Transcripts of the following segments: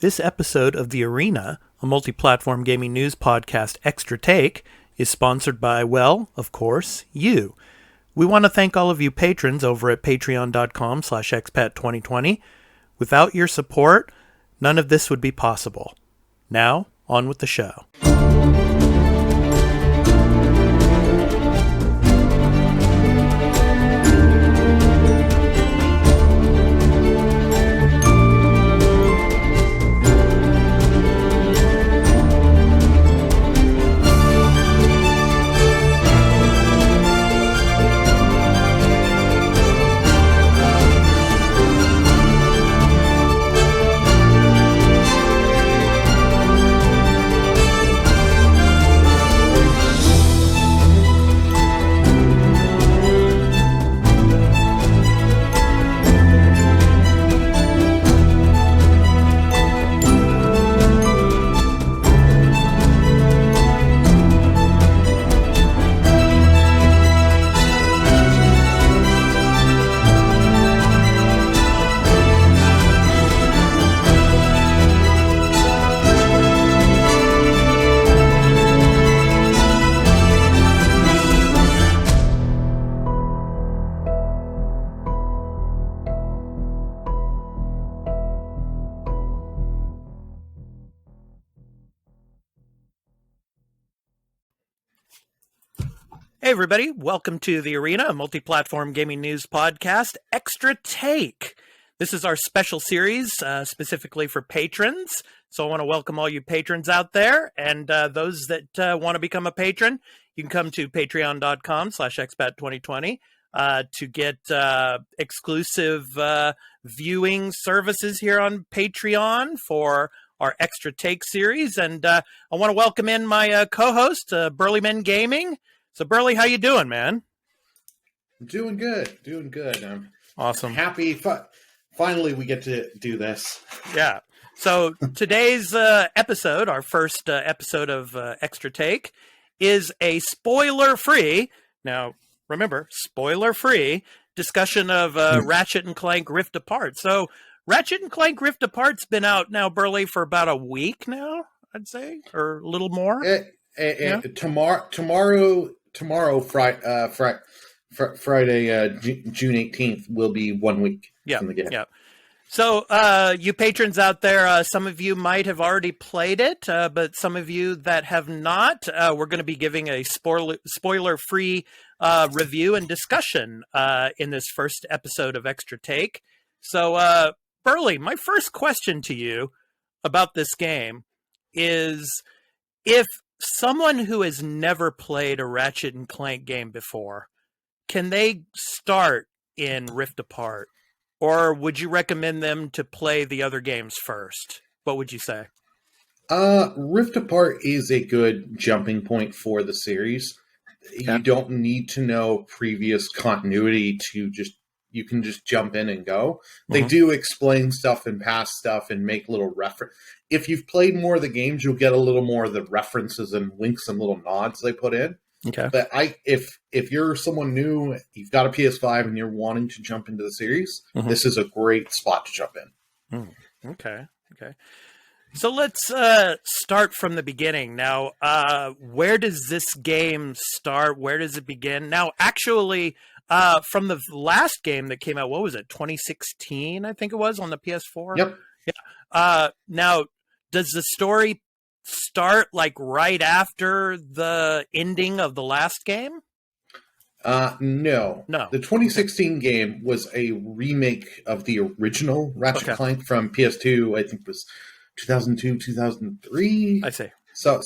This episode of The Arena, a multi-platform gaming news podcast Extra Take, is sponsored by, well, of course, you. We want to thank all of you patrons over at patreon.com/expat2020. Without your support, none of this would be possible. Now, on with the show. Hey everybody, welcome to The Arena, a multi-platform gaming news podcast, Extra Take. This is our special series specifically for patrons. So I want to welcome all you patrons out there, and those that want to become a patron, you can come to patreon.com/expat2020 to get exclusive viewing services here on Patreon for our Extra Take series. And I want to welcome in my co-host, Burlyman Gaming. So, Burley, how you doing, man? Doing good. I'm awesome. Happy. Finally, we get to do this. Yeah. So today's episode, our first episode of Extra Take, is a spoiler-free, now remember, spoiler-free discussion of Ratchet and Clank Rift Apart. So Ratchet and Clank Rift Apart's been out now, Burley, for about a week now, I'd say, or a little more. Yeah? Tomorrow, Friday, June 18th, will be 1 week from the game. Yeah. So, you patrons out there, some of you might have already played it, but some of you that have not, we're going to be giving a spoiler-free review and discussion in this first episode of Extra Take. So, Burley, my first question to you about this game is, if someone who has never played a Ratchet and Clank game before, can they start in Rift Apart? Or would you recommend them to play the other games first? What would you say? Rift Apart is a good jumping point for the series. Okay. You don't need to know previous continuity you can just jump in and go. They do explain stuff and past stuff and make little reference. If you've played more of the games, you'll get a little more of the references and winks and little nods they put in. Okay. But if you're someone new, you've got a PS5 and you're wanting to jump into the series, this is a great spot to jump in. Okay. So let's start from the beginning. Now, where does this game start? Where does it begin? Now, actually, from the last game that came out, what was it, 2016, I think it was, on the PS4? Yep. Yeah. Now, does the story start like right after the ending of the last game? No. The 2016 game was a remake of the original Ratchet Clank from PS2. I think it was 2002, 2003. I see. So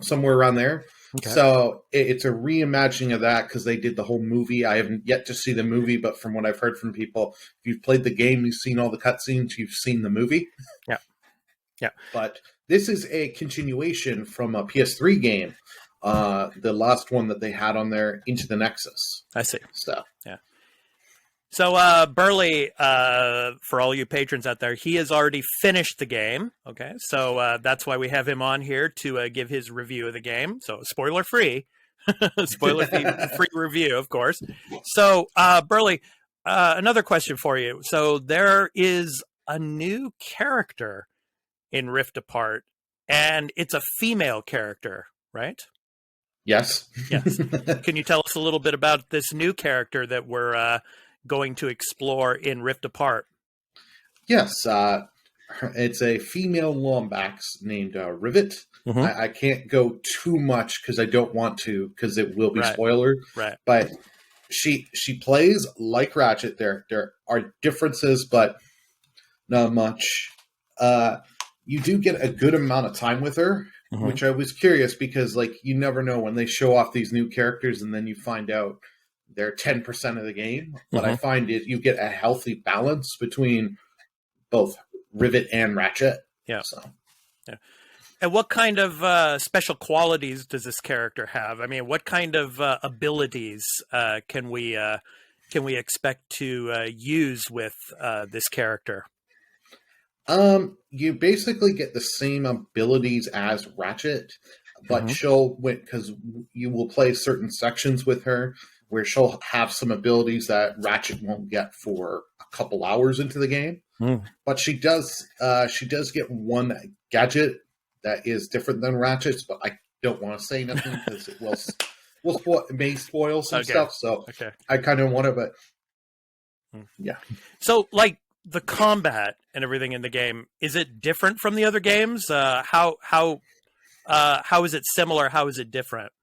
somewhere around there. Okay. So it's a reimagining of that because they did the whole movie. I haven't yet to see the movie, but from what I've heard from people, if you've played the game, you've seen all the cutscenes, you've seen the movie. Yeah. But this is a continuation from a PS3 game, the last one that they had on there, Into the Nexus. I see. So, yeah. So, Burley, for all you patrons out there, he has already finished the game. Okay. So that's why we have him on here to give his review of the game. So spoiler-free. Spoiler-free review, of course. So, Burley, another question for you. So there is a new character in Rift Apart, and it's a female character, right? Yes. Yes. Can you tell us a little bit about this new character that we're going to explore in Rift Apart? Yes. It's a female Lombax named Rivet. Mm-hmm. I can't go too much because I don't want to, because it will be Right. spoiler. Right. But she plays like Ratchet. There are differences, but not much. You do get a good amount of time with her, Mm-hmm. which I was curious because, like, you never know when they show off these new characters, and then you find out they're 10% of the game. But I find you get a healthy balance between both Rivet and Ratchet. Yeah. So. Yeah. And what kind of special qualities does this character have? I mean, what kind of abilities can we expect to use with this character? You basically get the same abilities as Ratchet, but she'll, because you will play certain sections with her where she'll have some abilities that Ratchet won't get for a couple hours into the game. But she does get one gadget that is different than Ratchet's, but I don't want to say nothing because it may spoil some stuff. So I kind of want to, but yeah. So, like, the combat and everything in the game, is it different from the other games? How is it similar? How is it different?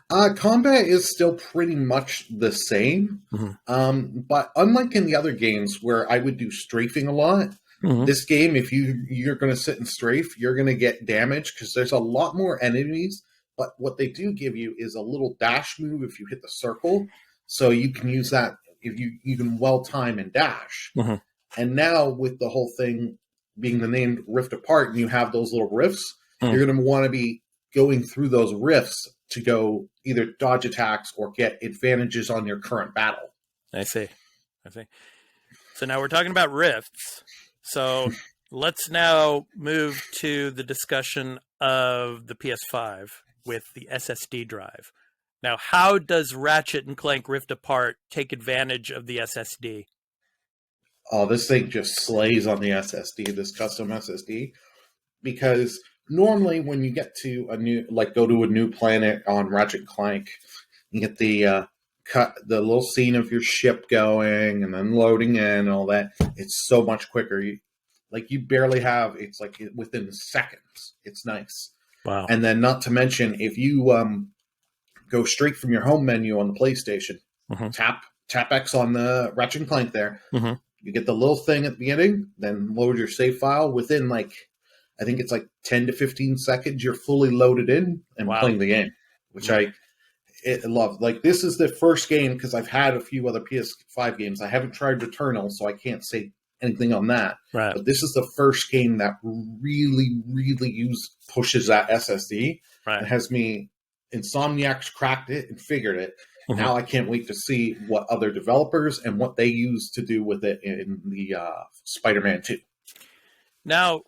Combat is still pretty much the same, but unlike in the other games where I would do strafing a lot, this game, if you're going to sit and strafe, you're going to get damage because there's a lot more enemies. But what they do give you is a little dash move if you hit the circle, so you can use that if you can well time and dash. And now with the whole thing being the name Rift Apart, and you have those little rifts, you're going to want to be going through those rifts to go either dodge attacks or get advantages on your current battle. I see. So now we're talking about rifts. So let's now move to the discussion of the PS5 with the SSD drive. Now, how does Ratchet and Clank Rift Apart take advantage of the SSD? Oh, this thing just slays on the SSD, this custom SSD, because normally when you get to go to a new planet on Ratchet and Clank, you get the the little scene of your ship going and then loading in and all that. It's so much quicker. You barely have, it's like within seconds. It's nice. Wow. And then not to mention, if you go straight from your home menu on the PlayStation, tap X on the Ratchet and Clank there, you get the little thing at the beginning, then load your save file. Within I think it's 10 to 15 seconds, you're fully loaded in and playing the game, which I love. This is the first game, because I've had a few other PS5 games. I haven't tried Returnal, so I can't say anything on that. Right. But this is the first game that really, really pushes that SSD. Right. It has me, Insomniac's cracked it and figured it. Now I can't wait to see what other developers and what they use to do with it in the Spider-Man 2. Now,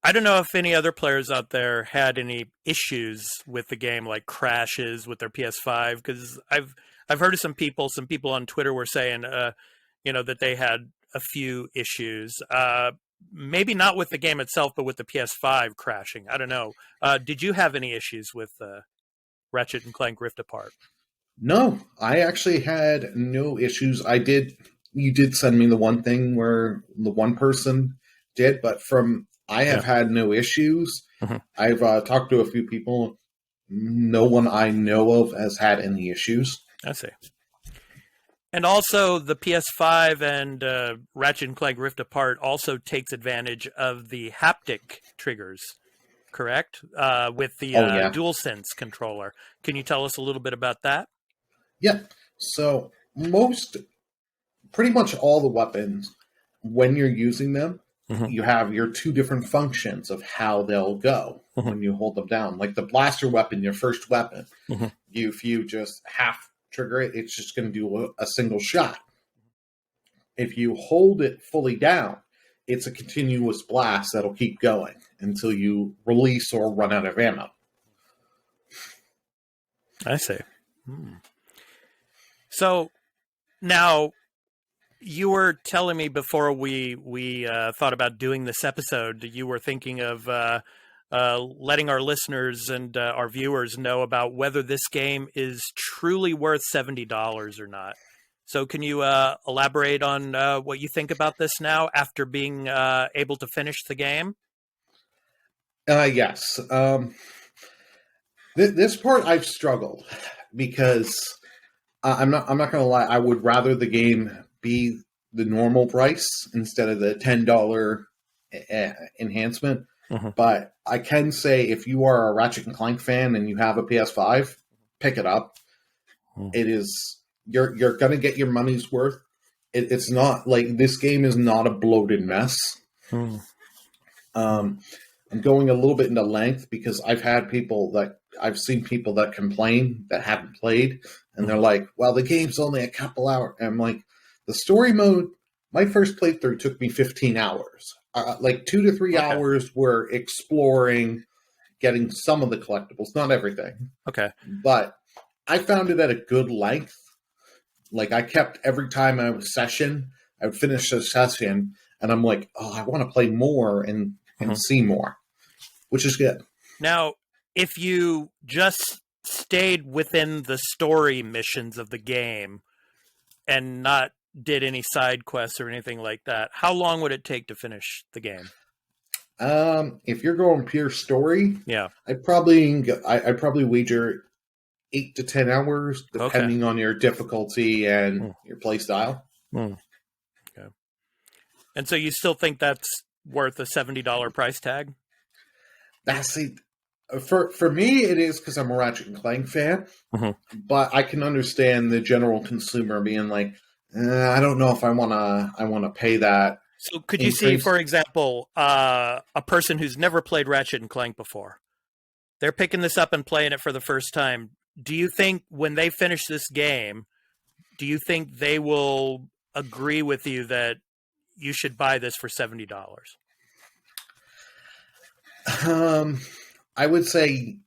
I don't know if any other players out there had any issues with the game, like crashes with their PS5, because I've heard of some people on Twitter were saying, that they had a few issues. Maybe not with the game itself, but with the PS5 crashing. I don't know. Did you have any issues with Ratchet and Clank Rift Apart? No, I actually had no issues. You did send me the one thing where the one person did, but I have had no issues. I've talked to a few people. No one I know of has had any issues. I see. And also the PS5 and Ratchet and Clank Rift Apart also takes advantage of the haptic triggers, correct? With the DualSense controller. Can you tell us a little bit about that? Yeah. So pretty much all the weapons, when you're using them, you have your two different functions of how they'll go when you hold them down. Like the blaster weapon, your first weapon, if you just half trigger it, it's just going to do a single shot. If you hold it fully down, it's a continuous blast that'll keep going until you release or run out of ammo. I see. So now You were telling me before we thought about doing this episode, you were thinking of letting our listeners and our viewers know about whether this game is truly worth $70 or not. So, can you elaborate on what you think about this now after being able to finish the game? Yes. This part I've struggled because I'm not going to lie. I would rather the game be the normal price instead of the $10 enhancement. Mm-hmm. But I can say if you are a Ratchet and Clank fan and you have a PS5, pick it up. Mm. It is you're going to get your money's worth. It's not like this game is not a bloated mess. Mm. I'm going a little bit into length because I've seen people that complain that haven't played, and they're like, "Well, the game's only a couple hours." And I'm like, the story mode. My first playthrough took me 15 hours. Like 2 to 3 hours were exploring, getting some of the collectibles, not everything. Okay, but I found it at a good length. Like I kept every time I would finish a session, and I'm like, "Oh, I want to play more and see more," which is good. Now, if you just stayed within the story missions of the game and not did any side quests or anything like that, how long would it take to finish the game? If you're going pure story, Yeah, I'd probably wager 8 to 10 hours, depending on your difficulty and your play style. Okay. And so you still think that's worth a $70 price tag? That's it. For me, it is because I'm a Ratchet and Clank fan, but I can understand the general consumer being like, I don't know if I want to pay that. So could you see, for example, a person who's never played Ratchet and Clank before? They're picking this up and playing it for the first time. Do you think when they finish this game, do you think they will agree with you that you should buy this for $70? I would say,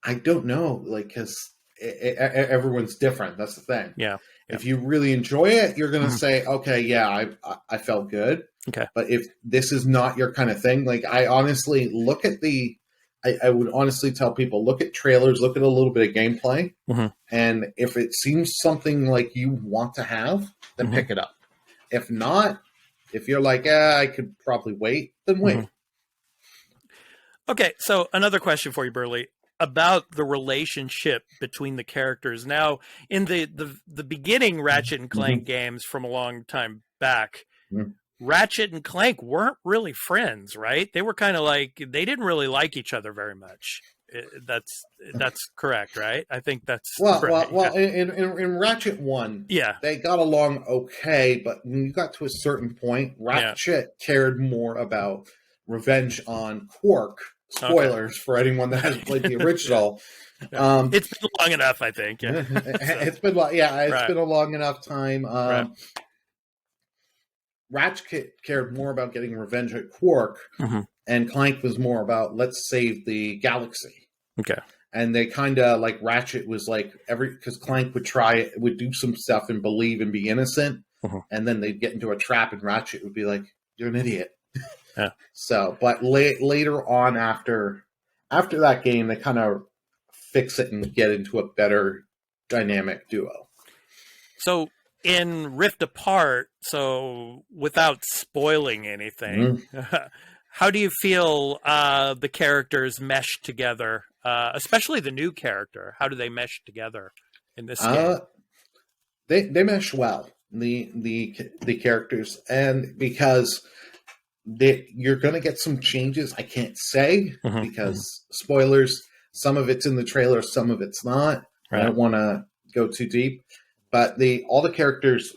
I don't know, like, because everyone's different. That's the thing. Yeah. If you really enjoy it, you're going to say, okay, yeah, I felt good. Okay. But if this is not your kind of thing, like I honestly look at I would honestly tell people, look at trailers, look at a little bit of gameplay. And if it seems something like you want to have, then pick it up. If not, if you're like, I could probably wait, then wait. Okay, so another question for you, Burley, about the relationship between the characters. Now, in the beginning Ratchet and Clank games from a long time back, Ratchet and Clank weren't really friends, right? They were kind of like, they didn't really like each other very much. That's correct, right? I think that's correct. Well. In Ratchet 1, they got along okay, but when you got to a certain point, Ratchet cared more about revenge on Quark. Spoilers for anyone that hasn't played the original. It's been long enough, I think. Yeah. It's been been a long enough time. Ratchet cared more about getting revenge at Quark, and Clank was more about let's save the galaxy. Okay. And they kind of like Ratchet was like because Clank would do some stuff and believe and be innocent, and then they'd get into a trap, and Ratchet would be like, "You're an idiot." Yeah. So, but later on, after that game, they kind of fix it and get into a better dynamic duo. So in Rift Apart, so without spoiling anything, how do you feel the characters mesh together, especially the new character? How do they mesh together in this game? They mesh well, the characters, and because you're going to get some changes. I can't say because spoilers. Some of it's in the trailer, some of it's not. Right. I don't want to go too deep, but all the characters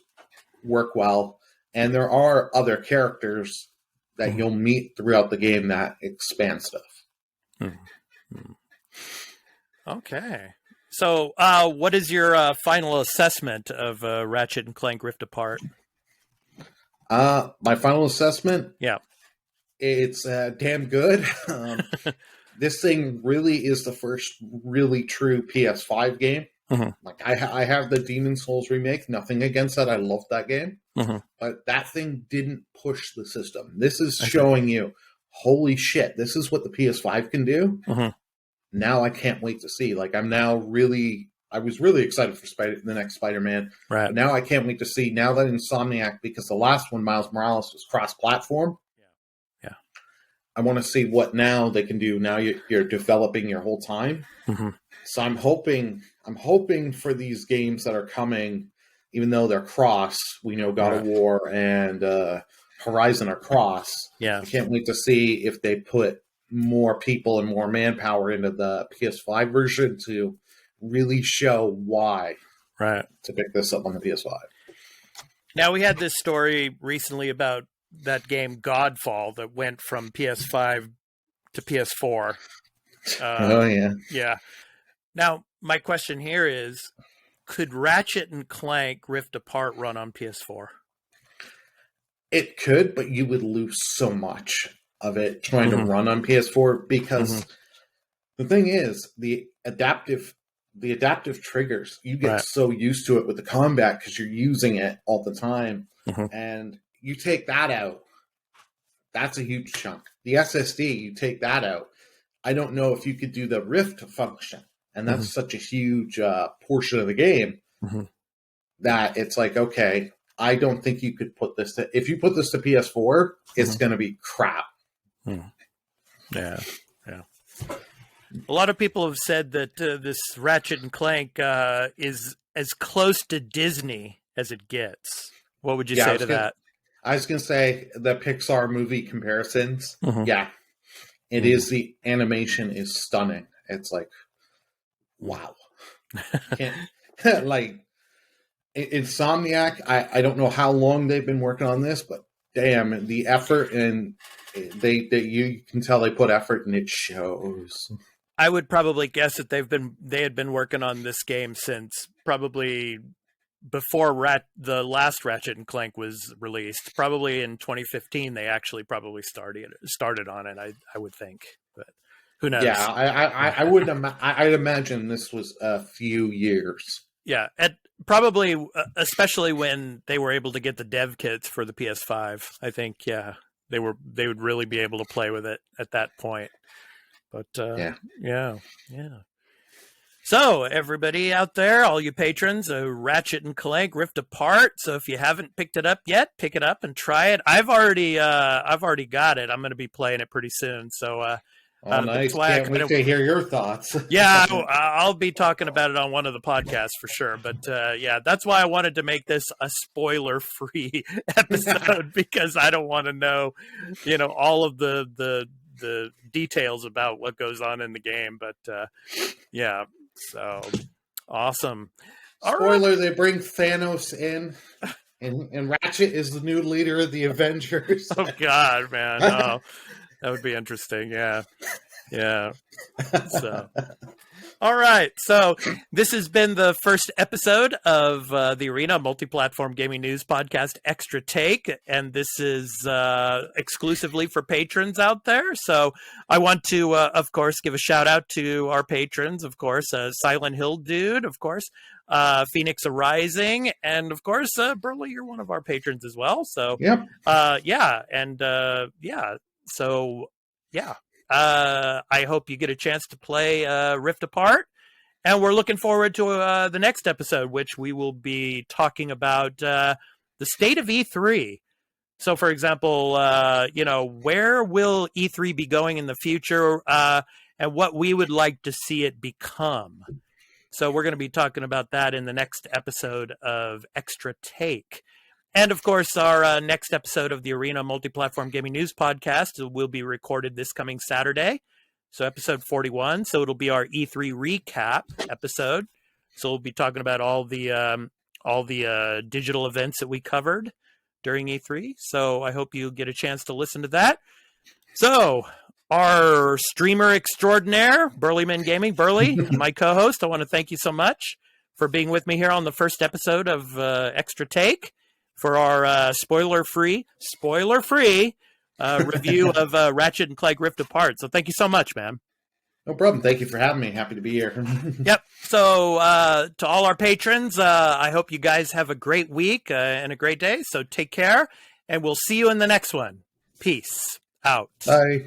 work well, and there are other characters that you'll meet throughout the game that expand stuff. Okay. So, what is your final assessment of Ratchet and Clank Rift Apart? My final assessment? Yeah. It's damn good. This thing really is the first really true PS5 game. Mm-hmm. Like I have the Demon Souls remake. Nothing against that. I love that game. Mm-hmm. But that thing didn't push the system. This is showing you, holy shit, this is what the PS5 can do. Mm-hmm. Now I can't wait to see. Like I was really excited for the next Spider-Man. Right. But now I can't wait to see, now that Insomniac, because the last one, Miles Morales, was cross-platform. Yeah. I want to see what now they can do. Now you're developing your whole time. Mm-hmm. So I'm hoping for these games that are coming, even though they're cross. We know God of War and Horizon are cross. Yeah. I can't wait to see if they put more people and more manpower into the PS5 version to really show why to pick this up on the PS5. Now, we had this story recently about that game Godfall that went from PS5 to PS4. Oh, yeah. Yeah. Now, my question here is, could Ratchet and Clank Rift Apart run on PS4? It could, but you would lose so much of it trying to run on PS4 because the thing is, the adaptive triggers, you get so used to it with the combat because you're using it all the time. And you take that out, that's a huge chunk. The SSD, you take that out. I don't know if you could do the Rift function. And that's such a huge portion of the game that it's like, okay, I don't think you could put this to... If you put this to PS4, it's going to be crap. Yeah. A lot of people have said that this Ratchet and Clank is as close to Disney as it gets. What would you say to that? I was going to say the Pixar movie comparisons. Yeah. It is, the animation is stunning. It's like, wow. Like, Insomniac, I don't know how long they've been working on this, but damn, the effort, and you can tell they put effort and it shows. I would probably guess that they had been working on this game since probably before the last Ratchet and Clank was released. Probably in 2015, they actually probably started on it. I would think, but who knows? Yeah, I'd imagine this was a few years. Yeah, probably, especially when they were able to get the dev kits for the PS5. I think, they would really be able to play with it at that point. But yeah. So everybody out there, all you patrons, Ratchet and Clank Rift Apart. So if you haven't picked it up yet, pick it up and try it. I've already got it. I'm going to be playing it pretty soon. So nice! Can't wait to hear your thoughts. Yeah, I'll be talking about it on one of the podcasts for sure. But that's why I wanted to make this a spoiler-free episode because I don't want to know, all of the details about what goes on in the game. But so awesome. Spoiler: They bring Thanos in. And Ratchet is the new leader of the Avengers. Oh God, man! Oh, that would be interesting. Yeah. So, all right. So this has been the first episode of the Arena Multi-Platform Gaming News Podcast Extra Take, and this is exclusively for patrons out there. So I want to, of course, give a shout out to our patrons. Of course, Silent Hill Dude. Of course. Phoenix Arising, and of course, Burley, you're one of our patrons as well. So, yep. I hope you get a chance to play Rift Apart, and we're looking forward to the next episode, which we will be talking about the state of E3. So, for example, where will E3 be going in the future, and what we would like to see it become. So we're going to be talking about that in the next episode of Extra Take. And, of course, our next episode of the Arena Multi-Platform Gaming News Podcast will be recorded this coming Saturday. So episode 41. So it'll be our E3 recap episode. So we'll be talking about all the digital events that we covered during E3. So I hope you get a chance to listen to that. So our streamer extraordinaire, Burleyman Gaming, Burley, my co-host, I want to thank you so much for being with me here on the first episode of Extra Take for our spoiler-free review of Ratchet and Clank Rift Apart. So thank you so much, man. No problem. Thank you for having me. Happy to be here. Yep. So to all our patrons, I hope you guys have a great week and a great day. So take care, and we'll see you in the next one. Peace out. Bye.